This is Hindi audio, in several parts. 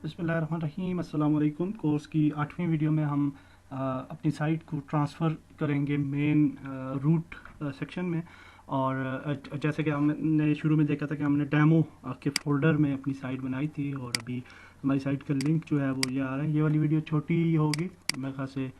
बिस्मिल्लाहिर्रहमानिर्रहीम। अस्सलाम वालेकुम। कोर्स की 8वीं वीडियो में हम अपनी साइट को ट्रांसफ़र करेंगे मेन रूट सेक्शन में। और जैसे कि हमने शुरू में देखा था कि हमने डेमो के फ़ोल्डर में अपनी साइट बनाई थी, और अभी हमारी साइट का लिंक जो है वो ये आ रहा है। ये वाली वीडियो छोटी ही होगी, मेरे ख्याल से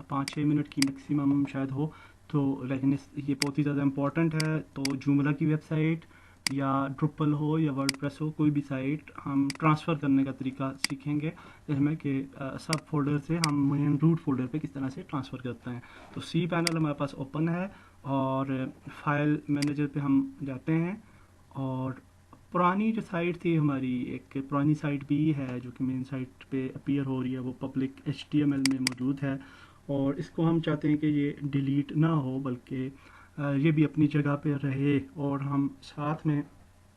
5-6 मिनट की मैक्सिमम शायद हो, तो लेकिन ये बहुत ही ज़्यादा इम्पॉर्टेंट है। तो जूमला की वेबसाइट या ड्रुपल हो या वर्डप्रेस हो, कोई भी साइट हम ट्रांसफ़र करने का तरीका सीखेंगे इसमें कि सब फोल्डर से हम मेन रूट फोल्डर पे किस तरह से ट्रांसफ़र करते हैं। तो सी पैनल हमारे पास ओपन है और फाइल मैनेजर पे हम जाते हैं। और पुरानी जो साइट थी हमारी, एक पुरानी साइट भी है जो कि मेन साइट पे अपीयर हो रही है, वो पब्लिक HTML में मौजूद है। और इसको हम चाहते हैं कि ये डिलीट ना हो, बल्कि ये भी अपनी जगह पे रहे, और हम साथ में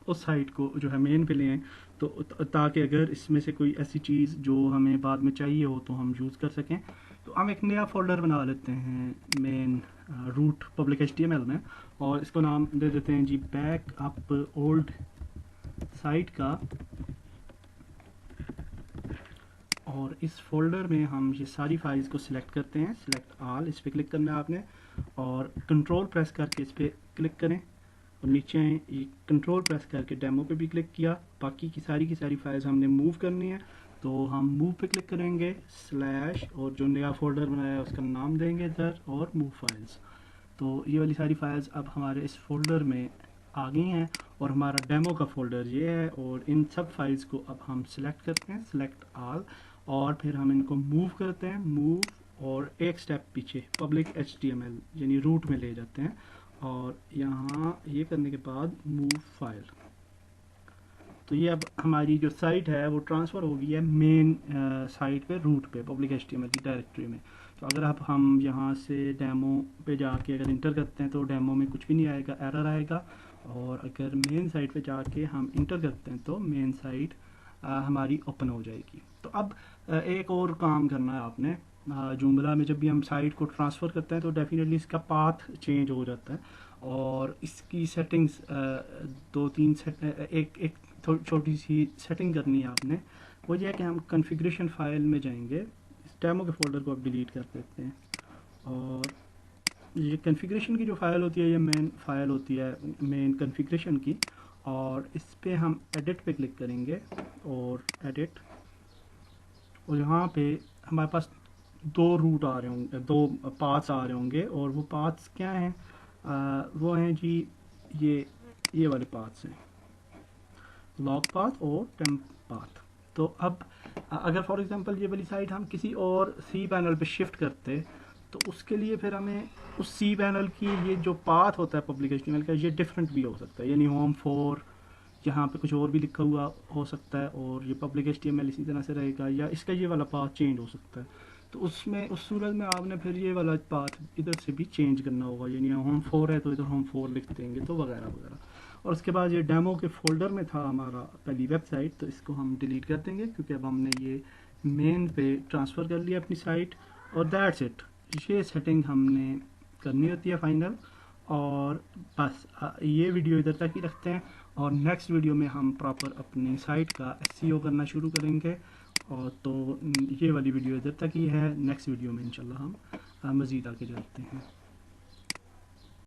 उस साइट को जो है मेन पे ले आएँ, तो ताकि अगर इसमें से कोई ऐसी चीज़ जो हमें बाद में चाहिए हो तो हम यूज़ कर सकें। तो हम एक नया फ़ोल्डर बना लेते हैं मेन रूट पब्लिक HTML में, और इसको नाम दे देते हैं जी बैक अप ओल्ड साइट का। और इस फोल्डर में हम ये सारी फाइल्स को सिलेक्ट करते हैं। सिलेक्ट ऑल, इस पर क्लिक करना है आपने, और कंट्रोल प्रेस करके इस पर क्लिक करें, और नीचे आए, ये कंट्रोल प्रेस करके डेमो पे भी क्लिक किया। बाकी की सारी फाइल्स हमने मूव करनी है, तो हम मूव पे क्लिक करेंगे, स्लैश, और जो नया फोल्डर बनाया है उसका नाम देंगे इधर, और मूव फाइल्स। तो ये वाली सारी फाइल्स अब हमारे इस फोल्डर में आ गई हैं, और हमारा डेमो का फोल्डर ये है। और इन सब फाइल्स को अब हम सिलेक्ट करते हैं, सिलेक्ट ऑल, और फिर हम इनको मूव करते हैं, मूव, और एक स्टेप पीछे पब्लिक HTML यानी रूट में ले जाते हैं। और यहाँ ये करने के बाद मूव फाइल, तो ये अब हमारी जो साइट है वो ट्रांसफ़र हो गई है मेन साइट पे, रूट पे, पब्लिक HTML की डायरेक्टरी में। तो अगर अब हम यहाँ से डेमो पे जाके अगर इंटर करते हैं तो डेमो में कुछ भी नहीं आएगा, एरर आएगा। और अगर मेन साइट पे जाके हम इंटर करते हैं तो मेन साइट हमारी ओपन हो जाएगी। तो अब एक और काम करना है आपने। जूमला में जब भी हम साइट को ट्रांसफ़र करते हैं तो डेफिनेटली इसका पाथ चेंज हो जाता है, और इसकी सेटिंग्स दो तीन सेट एक एक छोटी सी सेटिंग करनी है आपने। वो ये है कि हम कॉन्फ़िगरेशन फाइल में जाएंगे, इस डेमो के फोल्डर को अब डिलीट कर देते हैं। और ये कॉन्फ़िगरेशन की जो फ़ाइल होती है, ये मेन फाइल होती है मेन कॉन्फ़िगरेशन की। और इस पे हम एडिट पे क्लिक करेंगे, और एडिट, और यहाँ पे हमारे पास दो रूट आ रहे होंगे, दो पाथ्स आ रहे होंगे। और वो पाथ्स क्या हैं? वो हैं जी ये वाले पाथ्स हैं, लॉग पाथ और टेम्प पाथ। तो अब अगर फॉर एग्जांपल ये वाली साइट हम किसी और सी पैनल पे शिफ्ट करते, तो उसके लिए फिर हमें उस सी पैनल की ये जो पाथ होता है पब्लिक HTML का, ये डिफरेंट भी हो सकता है, यानी होम फॉर यहाँ पे कुछ और भी लिखा हुआ हो सकता है, और ये पब्लिक HTML इसी तरह से रहेगा, या इसका ये वाला पाथ चेंज हो सकता है। तो उसमें उस सूरत में आपने फिर ये वाला पाथ इधर से भी चेंज करना होगा, यानी होम 4 है तो इधर होम 4 लिख देंगे, तो वगैरह वगैरह। और उसके बाद ये डेमो के फोल्डर में था हमारा पहली वेबसाइट, तो इसको हम डिलीट कर देंगे, क्योंकि अब हमने ये मेन पे ट्रांसफ़र कर लिया अपनी साइट। और दैट्स इट, ये सेटिंग हमने करनी होती है फाइनल। और बस ये वीडियो इधर तक ही रखते हैं, और नेक्स्ट वीडियो में हम प्रॉपर अपनी साइट का SEO करना शुरू करेंगे। और तो ये वाली वीडियो इधर तक ही है, नेक्स्ट वीडियो में इंशाल्लाह हम मज़ीद आगे चलते हैं।